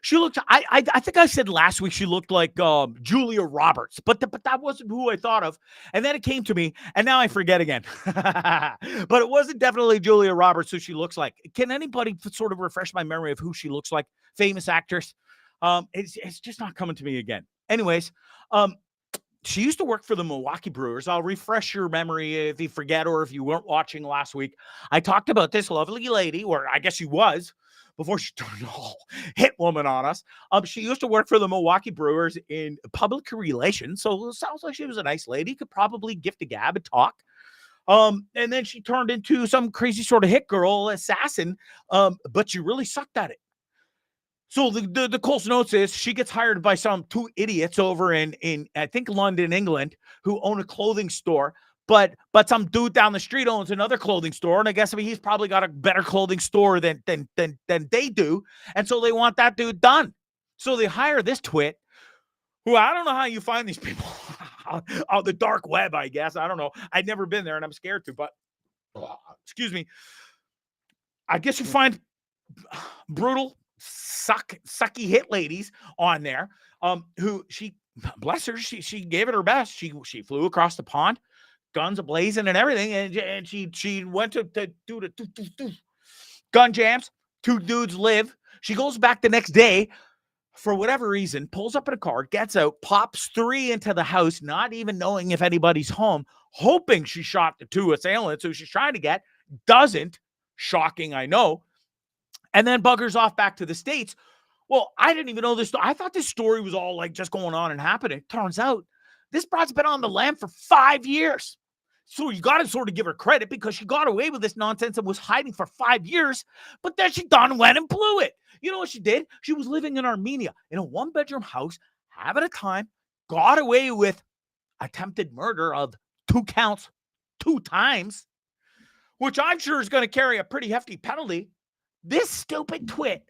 She looked, I think I said last week she looked like Julia Roberts, but that wasn't who I thought of. And then it came to me, and now I forget again. But it wasn't definitely Julia Roberts who she looks like. Can anybody sort of refresh my memory of who she looks like? Famous actress? It's just not coming to me again. Anyways, she used to work for the Milwaukee Brewers. I'll refresh your memory if you forget or if you weren't watching last week. I talked about this lovely lady, or I guess she was, before she turned all hit woman on us. She used to work for the Milwaukee Brewers in public relations. So it sounds like she was a nice lady, could probably gift a gab and talk. And then she turned into some crazy sort of hit girl assassin, but she really sucked at it. So the Coles Notes is she gets hired by some two idiots over in I think London, England, who own a clothing store. But some dude down the street owns another clothing store, and I guess he's probably got a better clothing store than they do, and so they want that dude done. So they hire this twit, who I don't know how you find these people on the dark web. I guess I don't know. I've never been there, and I'm scared to. But excuse me. I guess you find brutal, sucky hit ladies on there. Who she, bless her, she gave it her best. She flew across the pond, guns ablazing and everything, and she went to do the gun jams. Two dudes live. She goes back the next day for whatever reason, pulls up in a car, gets out, pops three into the house, not even knowing if anybody's home, hoping she shot the two assailants who she's trying to get. Doesn't. Shocking, I know. And then buggers off back to the States. Well, I didn't even know this. I thought this story was all like just going on and happening. Turns out this broad's been on the lam for 5 years. So you got to sort of give her credit because she got away with this nonsense and was hiding for 5 years. But then she done went and blew it. You know what she did? She was living in Armenia in a one-bedroom house, having a time, got away with attempted murder of 2 counts 2 times, which I'm sure is going to carry a pretty hefty penalty. This stupid twit.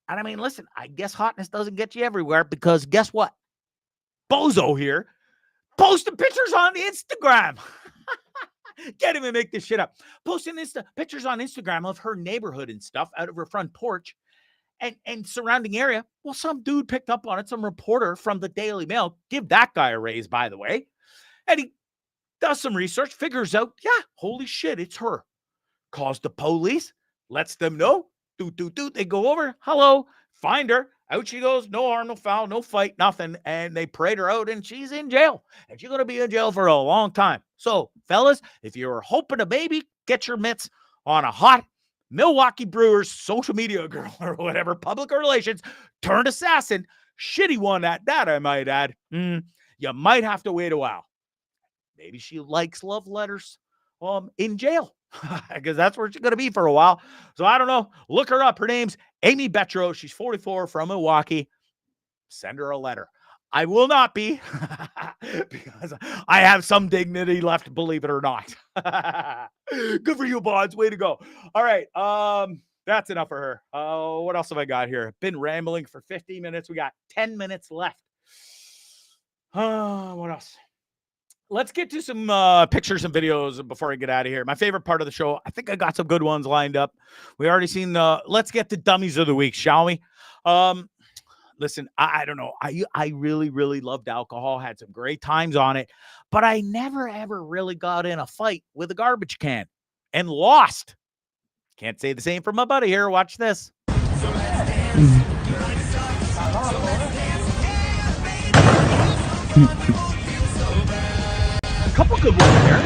And I mean, listen, I guess hotness doesn't get you everywhere because guess what? Bozo here posting pictures on the Instagram. Can't even make this shit up. Posting pictures on Instagram of her neighborhood and stuff out of her front porch and surrounding area. Well, some dude picked up on it, some reporter from the Daily Mail. Give that guy a raise, by the way. And he does some research, figures out, yeah, holy shit, it's her. Calls the police, lets them know They go over. Hello. Find her. Out she goes. No harm, no foul, no fight, nothing. And they parade her out, and she's in jail. And she's going to be in jail for a long time. So, fellas, if you're hoping a baby, get your mitts on a hot Milwaukee Brewers social media girl or whatever, public relations turned assassin. Shitty one at that, I might add. You might have to wait a while. Maybe she likes love letters in jail, because that's where she's going to be for a while. So I don't know. Look her up. Her name's Amy Betro. She's 44, from Milwaukee. Send her a letter. I will not be, because I have some dignity left, believe it or not. Good for you, Bonds. Way to go. All right. That's enough for her. What else have I got here? Been rambling for 50 minutes. We got 10 minutes left. What else? Let's get to some pictures and videos before I get out of here. My favorite part of the show. I think I got some good ones lined up. We already seen let's get to Dummies of the Week, shall we? Listen, I don't know. I really, really loved alcohol. Had some great times on it. But I never, ever really got in a fight with a garbage can and lost. Can't say the same for my buddy here. Watch this. Couple good ones there.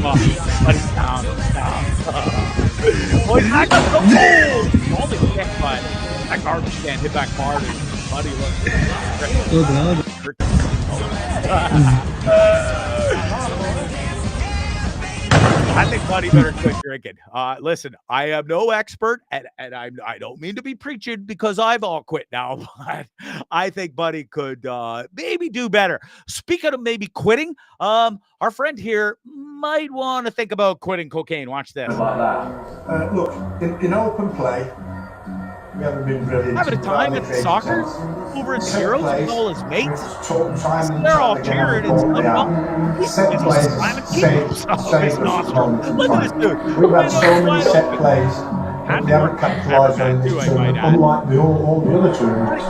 Buddy's down. Boy, I got the goal. Only kick, but that garbage can hit back hard. Buddy I think Buddy better quit drinking. Listen, I am no expert, and I don't mean to be preaching, because I've all quit now, but I think Buddy could maybe do better. Speaking of maybe quitting, our friend here might want to think about quitting cocaine. Watch this. Like that. Look, in open play, we haven't been brilliant. Having a time at the soccer over at the Euros with all his mates. They're all cheering and stuff. Set plays, Look at this dude. We've had so many set plays that we haven't capitalised on this tournament, unlike all the other tournaments.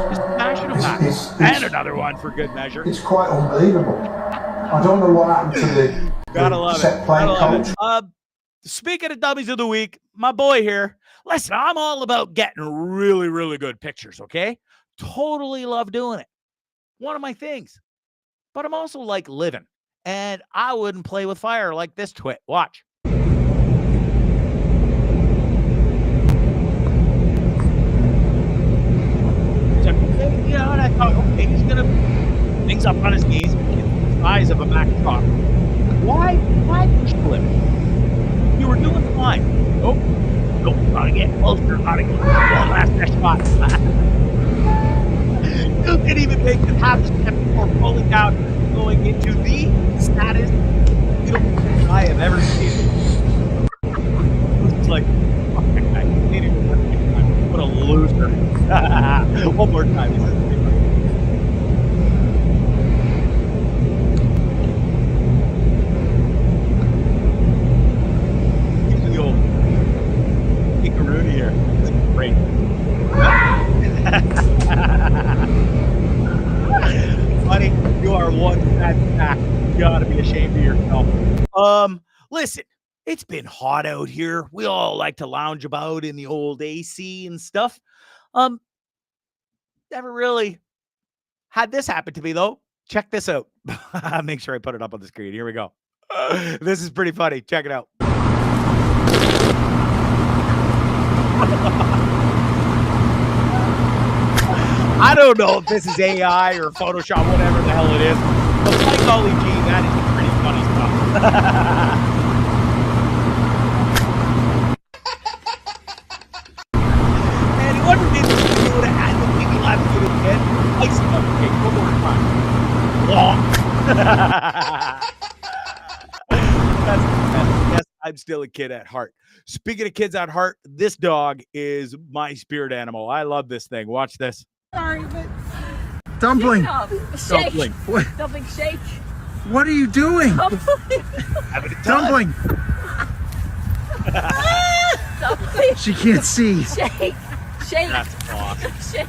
And another one for good measure. It's quite unbelievable. I don't know what happened to the set play coach. Speaking of Dummies of the Week, my boy here. Listen, I'm all about getting really, really good pictures, okay? Totally love doing it. One of my things. But I'm also like living. And I wouldn't play with fire like this twit. Watch. Yeah, and I thought, okay, he's going to things up on his knees, the size of a Mack truck. Why push the limit? You were doing fine. Nope, gotta get closer, gotta get one last shot. You didn't even make the half step before pulling out, going into the saddest I have ever seen. It's like, I can't even work it. What a loser. One more time. Using the old Rooney here. This is great. Buddy, you are one fat sack. You gotta be ashamed of yourself. Listen, it's been hot out here. We all like to lounge about in the old AC and stuff. Never really had this happen to me though. Check this out. Make sure I put it up on the screen. Here we go. This is pretty funny. Check it out. I don't know if this is AI or Photoshop, whatever the hell it is. But by golly gee, that is pretty funny stuff. And whoever did this video would have had to make me laugh to it again. Ice cupcake, one more time. Long. Yes, I'm still a kid at heart. Speaking of kids at heart, this dog is my spirit animal. I love this thing. Watch this. Sorry, but Dumpling. Dumpling. What? Dumpling shake. What are you doing? Having a time. Dumpling. Dumpling She can't see. shake. That's awesome. Shake.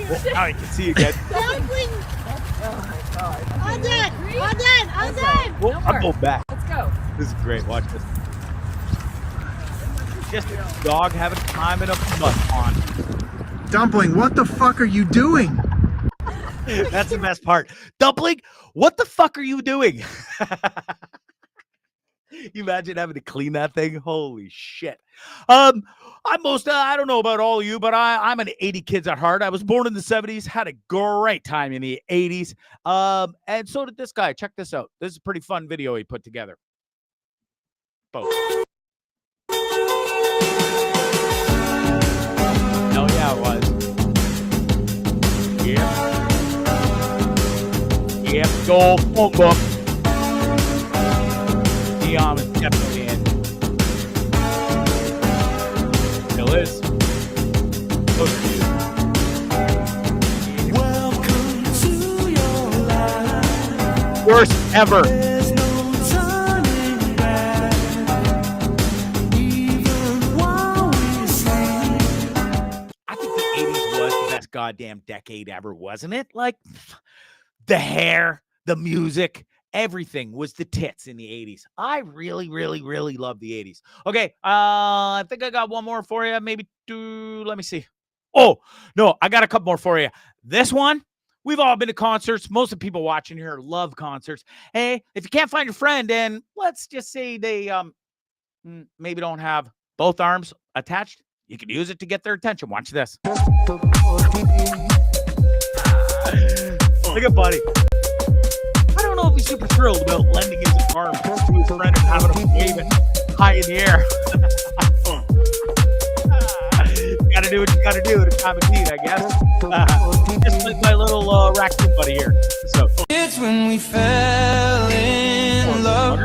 Well, now you can see again. Dumpling. I'm done. Well, I'll go back. Let's go. This is great. Watch this. just a dog having time in a mud pond. Dumpling, what the fuck are you doing? That's the best part. Dumpling, what the fuck are you doing? You imagine having to clean that thing? Holy shit. I don't know about all of you, but I'm an 80 kids at heart. I was born in the 70s, had a great time in the 80s. And so did this guy. Check this out. This is a pretty fun video he put together. Both. Oh yeah, it was. Yep, go phone book. Dion is definitely in. Still is. Welcome to your life. Worst ever. There's no turning back. Even while we sleep. I think the 80s was the best goddamn decade ever, wasn't it? Like, the hair, the music, everything was the tits in the 80s. I really, really, really love the 80s. Okay, I think I got one more for you. Maybe two. Let me see. Oh, no, I got a couple more for you. This one, we've all been to concerts. Most of the people watching here love concerts. Hey, if you can't find your friend, and let's just say they maybe don't have both arms attached, you can use it to get their attention. Watch this. Look at Buddy. I don't know if he's super thrilled about lending his arm to his friend and having him wave it high in the air. You gotta do what you gotta do at a time of need, I guess. Just like my little raccoon buddy here. So It's when we fell in love,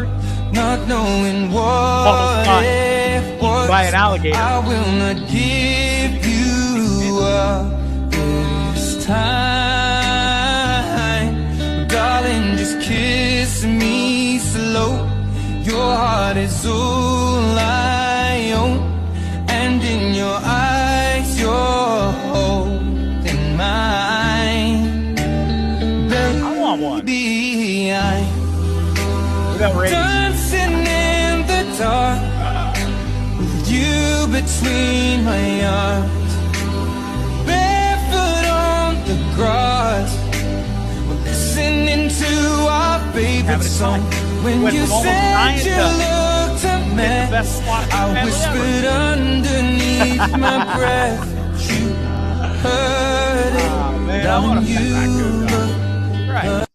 not knowing what it was. by an alligator. I will not give you up this time. Darling, just kiss me slow. Your heart is all I own. And in your eyes, you're holding mine. I want one. Baby, I'm Without raising. dancing in the dark with you between my arms, barefoot on the grass. We're listening to our favorite song. When Went you from almost said dying you to looked a mess, best spot in the I family whispered underneath my breath. You heard it. Man, I Now want to you pet raccoon look. dog. Right.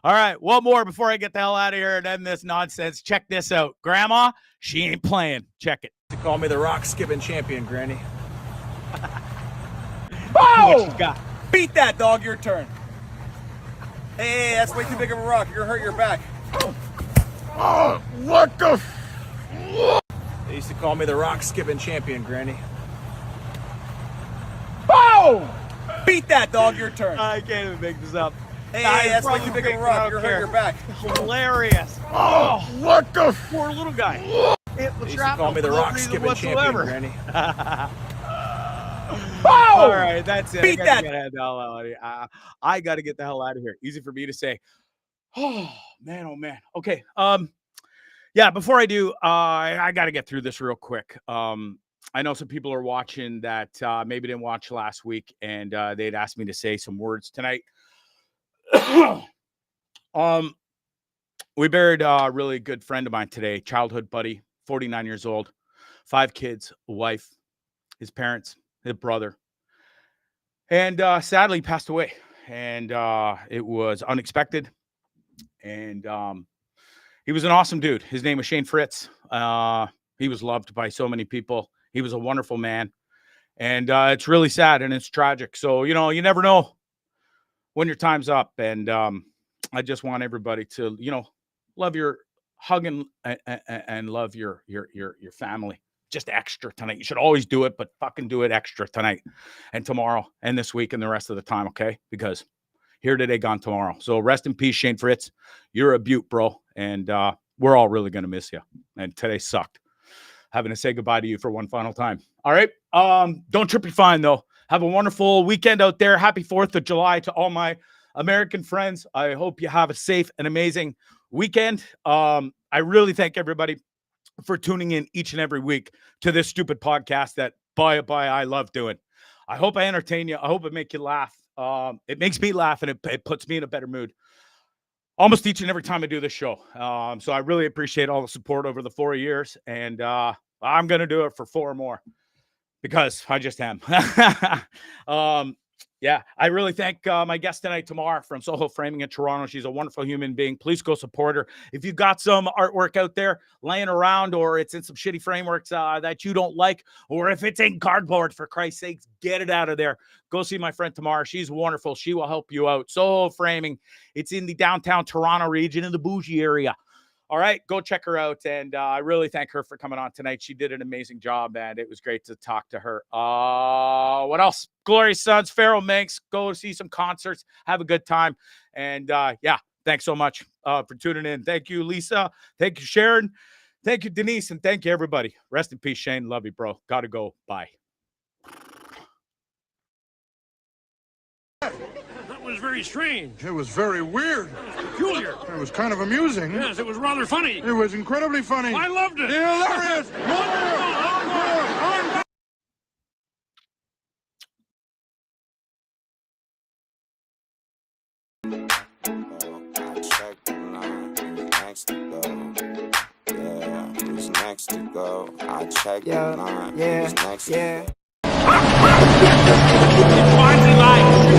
All right, one more before I get the hell out of here and end this nonsense. Check this out. Grandma, she ain't playing. Check it. They call me the rock skipping champion, Granny. What you got? Beat that, dog. Your turn. Hey, that's way too big of a rock. You're gonna hurt your back. Oh, what the? They used to call me the rock skipping champion, Granny. Boom! Beat that, dog. Your turn. I can't even make this up. Hey, I that's way probably too big of a think rock. I You're don't gonna hurt care. your back. Hilarious. Oh, what the? Poor little guy. It They was used to call me the rock skipping champion, Granny. All right, that's it. Beat I gotta that. get the hell out of here. I got to get the hell out of here. Easy for me to say. Oh man, oh man. Okay. Yeah. Before I do, I got to get through this real quick. I know some people are watching that maybe didn't watch last week, and they'd asked me to say some words tonight. We buried a really good friend of mine today, childhood buddy, 49 years old, 5 kids, a wife, his parents, his brother, and sadly passed away. And it was unexpected. And he was an awesome dude. His name was Shane Fritz. He was loved by so many people. He was a wonderful man. And it's really sad and it's tragic. So, you know, you never know when your time's up. And I just want everybody to, you know, love your hug and love your family. Just extra tonight. You should always do it, but fucking do it extra tonight and tomorrow and this week and the rest of the time, okay? Because here today, gone tomorrow. So rest in peace, Shane Fritz. You're a beaut, bro. And we're all really going to miss you. And today sucked. Having to say goodbye to you for one final time. All right. Don't trip your fine, though. Have a wonderful weekend out there. Happy 4th of July to all my American friends. I hope you have a safe and amazing weekend. I really thank everybody for tuning in each and every week to this stupid podcast that I love doing. I hope I entertain you. I hope it make you laugh. It makes me laugh, and it puts me in a better mood almost each and every time I do this show. So I really appreciate all the support over the 4 years, and I'm going to do it for 4 more because I just am. Yeah, I really thank my guest tonight, Tamar from Soho Framing in Toronto. She's a wonderful human being. Please go support her. If you've got some artwork out there laying around, or it's in some shitty frameworks that you don't like, or if it's in cardboard, for Christ's sakes, get it out of there. Go see my friend Tamar. She's wonderful. She will help you out. Soho Framing. It's in the downtown Toronto region, in the bougie area. All right, go check her out. And I really thank her for coming on tonight. She did an amazing job, and it was great to talk to her. What else? Glorious Sons, Pharaoh Manx. Go see some concerts. Have a good time. And yeah, thanks so much for tuning in. Thank you, Lisa. Thank you, Sharon. Thank you, Denise. And thank you, everybody. Rest in peace, Shane. Love you, bro. Gotta go. Bye. That was very strange. It was very weird. It was peculiar. It was kind of amusing. Yes, it was rather funny. It was incredibly funny. I loved it. Hilarious. Next to go. I checked the line. Who's next to go?